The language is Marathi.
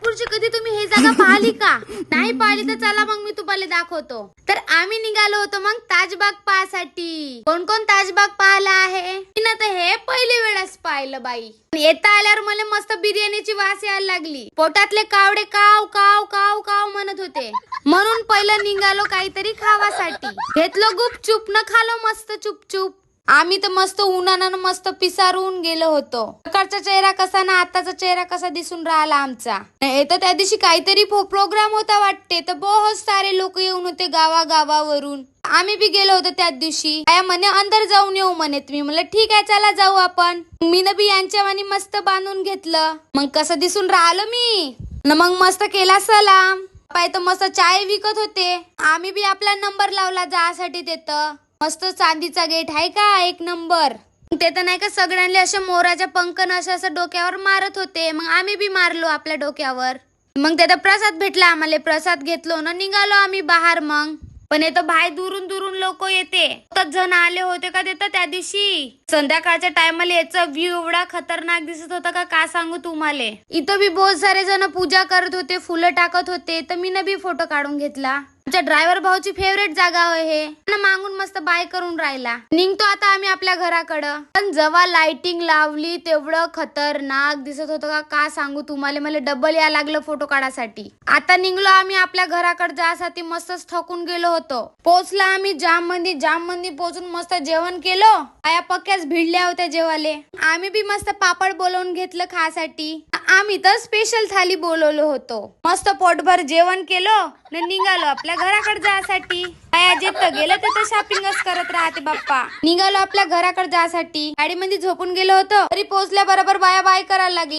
पंढरपूरची कधी तुम्ही हे जागा पाहिली का? नाही पाहिली तर चला मग मी तुम्हाला दाखवतो. तर आम्ही निघालो होतो मग ताजबाग पाहासाठी. कोण कोण ताजबाग पाहिला आहे? मी ना तर हे पहिली वेळेस पाहिलं बाई. येता आल्यावर मला मस्त बिर्याणीची वास यायला लागली. पोटातले कावडे काव काव काव काव म्हणत होते. म्हणून पहिलं निघालो काहीतरी खावासाठी. घेतलो गुपचूप न खालो मस्त चुपचूप. आम्ही तर मस्त उन्हानं मस्त पिसारून गेलो होतो. सकाळचा चेहरा कसा ना आताचा चेहरा कसा दिसून राहिला आमचा. येतं त्या दिवशी काहीतरी प्रोग्राम होता वाटते, तर बहुत सारे लोक येऊन होते गावागावावरून. आम्ही बी गेलो होतो त्याच दिवशी. आया म्हणे अंदर जाऊन येऊ म्हणे. तुम्ही म्हणलं ठीक आहे चला जाऊ आपण. मी ना बी यांच्या वाणी मस्त बांधून घेतलं. मग कसं दिसून राहिलो मी न मग मस्त केला सलाम. पाय तर मस्त चाय विकत होते. आम्ही बी आपला नंबर लावला जासाठी. तिथं मस्त चांदीचा गेट आहे का एक नंबर. ते तर नाही का सगळ्यांना अशा मोराच्या पंखन असं डोक्यावर मारत होते. मग आम्ही बी मारलो आपल्या डोक्यावर. मग त्याचा प्रसाद भेटला आम्हाला. प्रसाद घेतलो ना निघालो आम्ही बाहेर. मग पण येतं बाहेर दुरून दुरून लोक येते. जण आले होते का तिथं त्या दिवशी. संध्याकाळच्या टायमाला याचा व्ह्यू एवढा खतरनाक दिसत होता का काय सांगू तुम्हाला. इथं बी बहुत सारे जण पूजा करत होते, फुलं टाकत होते. तर मी ना बी फोटो काढून घेतला. आमच्या ड्रायव्हर भाऊची फेवरेट जागा आहे. मागून मस्त बाय करून राहिला. निघतो आता आम्ही आपल्या घराकडं. पण जेव्हा लाइटिंग लावली तेवढं खतरनाक दिसत होतं का काय सांगू तुम्हाला. मला डबल या लागलं फोटो काढासाठी. आता निघलो आम्ही आपल्या घराकडे जासाठी. मस्तच थकून गेलो होतो. पोहोचला आम्ही जाम मंदी पोहोचून मस्त जेवण केलं. आया पक्क्याच भिडल्या होत्या जेवाले. आम्ही बी मस्त पापड बोलवून घेतलं खासाठी. आम्ही तर स्पेशल थाली बोलवलो होतो. मस्त पोटभर जेवण केलं न निघालो आपल्या घराकडे जासाठी. आया जिथं गेलं तिथं शॉपिंगच करत राहते बाप्पा. निघालो आपल्या घराकडे जासाठी. गाडीमध्ये झोपून गेलो होतो तरी पोहोचल्या बरोबर बाया बाय करायला लागली.